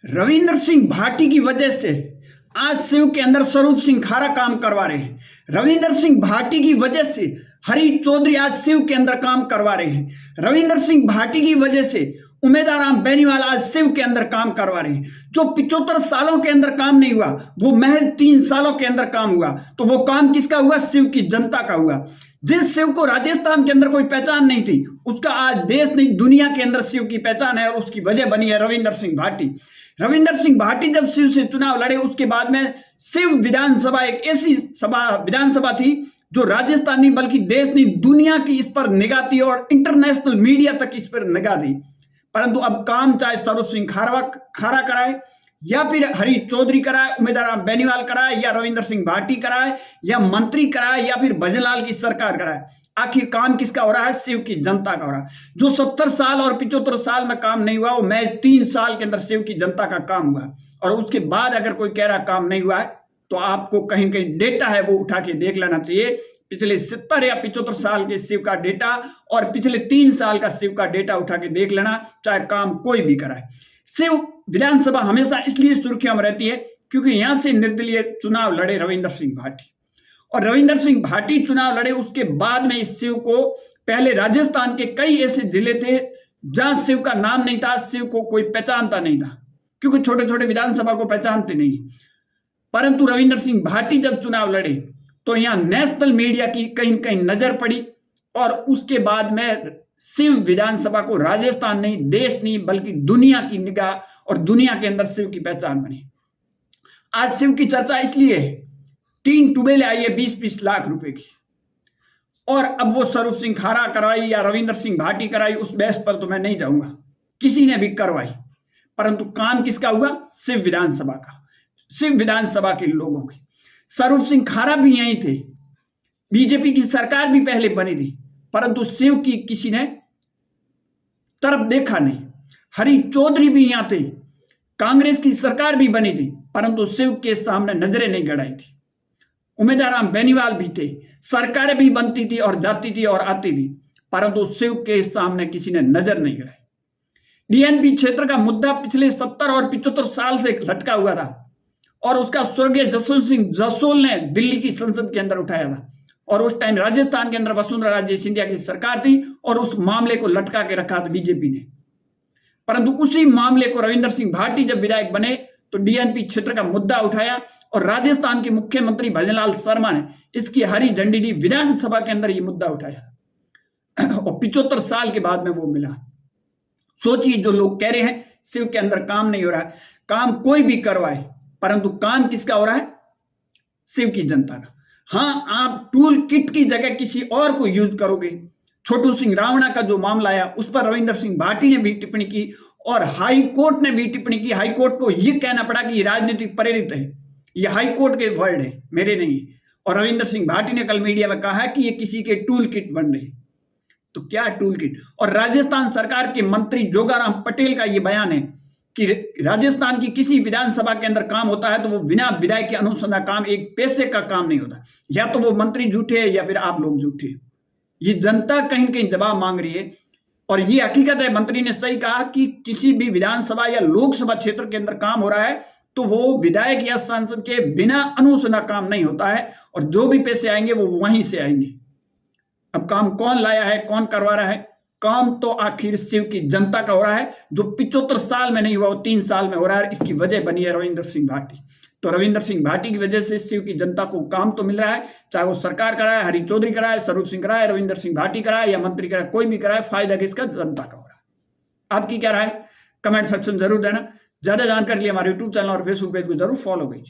रविंद्र सिंह भाटी की वजह से आज शिव के अंदर स्वरूप सिंह खारा काम करवा रहे हैं। रविंद्र सिंह भाटी की वजह से हरी चौधरी आज शिव के अंदर काम करवा रहे हैं। रविंद्र सिंह भाटी की वजह से उमेदाराम बेनीवाल आज शिव के अंदर काम करवा रहे हैं। जो 75 सालों के अंदर काम नहीं हुआ वो महज 3 सालों के अंदर काम हुआ। तो वो काम किसका हुआ? शिव की जनता का हुआ। जिस शिव को राजस्थान के अंदर कोई पहचान नहीं थी उसका आज देश नहीं दुनिया के अंदर शिव की पहचान है और उसकी वजह बनी है रविंद्र सिंह भाटी। रविंद्र सिंह भाटी जब शिव से चुनाव लड़े उसके बाद में शिव विधानसभा एक ऐसी विधानसभा थी जो राजस्थान नहीं बल्कि देश नहीं दुनिया की इस पर निगाह थी और इंटरनेशनल मीडिया तक इस पर निगाह दी। परंतु अब काम चाहे स्वरूप सिंह खारा कराए या फिर हरी चौधरी कराए, उमेदवार बेनीवाल कराए या रविंद्र सिंह भाटी कराए या मंत्री कराए या फिर भजनलाल की सरकार कराए, आखिर काम किसका हो रहा है? शिव की जनता का हो रहा है। जो 70 साल और 75 साल में काम नहीं हुआ वो मैं 3 साल के अंदर शिव की जनता का काम हुआ। और उसके बाद अगर कोई कह रहा काम नहीं हुआ है तो आपको कहीं कहीं डेटा है वो उठा के देख लेना चाहिए। पिछले 70 या 75 साल के शिव का डेटा और पिछले 3 साल का शिव का डेटा उठा के देख लेना, चाहे काम कोई भी कराए। शिव विधानसभा हमेशा इसलिए सुर्खियों में रहती है क्योंकि यहां से निर्दलीय चुनाव लड़े रविंद्र सिंह भाटी और रविंद्र सिंह भाटी चुनाव लड़े। उसके बाद में इस शिव को पहले राजस्थान के कई ऐसे जिले थे जहां शिव का नाम नहीं था, शिव को कोई पहचानता नहीं था क्योंकि छोटे छोटे विधानसभा को पहचानते नहीं। परंतु रविंद्र सिंह भाटी जब चुनाव लड़े तो यहां नेशनल मीडिया की कहीं कहीं नजर पड़ी और उसके बाद में शिव विधानसभा को राजस्थान नहीं देश नहीं बल्कि दुनिया की निगाह और दुनिया के अंदर शिव की पहचान बनी। आज शिव की चर्चा इसलिए है 3 टुबेले आई है 20-20 लाख रुपए की और अब वो स्वरूप सिंह खारा करवाई या रविंद्र सिंह भाटी कराई उस बहस पर तो मैं नहीं जाऊंगा, किसी ने भी करवाई। परंतु काम किसका हुआ? शिव विधानसभा का, शिव विधानसभा के लोगों के। स्वरूप सिंह खारा भी यहीं थे, बीजेपी की सरकार भी पहले बनी थी परंतु शिव की किसी ने तरफ देखा नहीं। हरी चौधरी भी यहां थे, कांग्रेस की सरकार भी बनी थी परंतु शिव के सामने नजरें नहीं गड़ाई थी। उमेदवार बेनीवाल भी थे, सरकारें भी बनती थी और जाती थी और आती थी परंतु शिव के सामने किसी ने नजर नहीं गड़ाई। डीएनपी क्षेत्र का मुद्दा पिछले 70 और 75 साल से लटका हुआ था और उसका स्वर्गीय जसवंत सिंह जसोल ने दिल्ली की संसद के अंदर उठाया था और उस टाइम राजस्थान के अंदर वसुंधरा राजे सिंधिया की सरकार थी और उस मामले को लटका के रखा था बीजेपी ने। परंतु उसी मामले को रविंद्र सिंह भाटी जब विधायक बने तो डीएनपी क्षेत्र का मुद्दा उठाया और राजस्थान के मुख्यमंत्री भजनलाल शर्मा ने इसकी हरी झंडी दी, विधानसभा के अंदर ये मुद्दा उठाया और 75 साल के बाद में वो मिला। सोचिए, जो लोग कह रहे हैं शिव के अंदर काम नहीं हो रहा है, काम कोई भी करवाए परंतु काम किसका हो रहा है? शिव की जनता का। हाँ, आप टूल किट की जगह किसी और को यूज करोगे। छोटू सिंह रावणा का जो मामला आया उस पर रविंद्र सिंह भाटी ने भी टिप्पणी की और हाई कोर्ट ने भी टिप्पणी की। हाई कोर्ट को यह कहना पड़ा कि राजनीतिक प्रेरित है, यह हाई कोर्ट के वर्ड है, मेरे नहीं। और रविंद्र सिंह भाटी ने कल मीडिया में कहा कि ये किसी के टूल किट बन रहे। तो क्या टूल किट? और राजस्थान सरकार के मंत्री जोगाराम पटेल का यह बयान है कि राजस्थान की किसी विधानसभा के अंदर काम होता है तो वो बिना विधायक के अनुसंधान काम एक पैसे का काम नहीं होता। या तो वो मंत्री झूठे हैं या फिर आप लोग झूठे। ये जनता कहीं कहीं जवाब मांग रही है और ये हकीकत है। मंत्री ने सही कहा कि किसी भी विधानसभा या लोकसभा क्षेत्र के अंदर काम हो रहा है तो वो विधायक या सांसद के बिना अनुसंधान काम नहीं होता है और जो भी पैसे आएंगे वो वहीं से आएंगे। अब काम कौन लाया है, कौन करवा रहा है? काम तो आखिर शिव की जनता का हो रहा है। जो 75 साल में नहीं हुआ वो 3 साल में हो रहा है। इसकी वजह बनी है रविंद्र सिंह भाटी। तो रविंद्र सिंह भाटी की वजह से शिव की जनता को काम तो मिल रहा है, चाहे वो सरकार कराए, हरी चौधरी कराए, स्वरूप सिंह कराए, रविंद्र सिंह भाटी कराए या मंत्री कराए, कोई भी कराए, फायदा किसका? जनता का हो रहा है। आपकी क्या राय? कमेंट सेक्शन जरूर देना। ज्यादा जानकारी के लिए हमारे यूट्यूब चैनल और फेसबुक पेज को जरूर फॉलो कीजिए।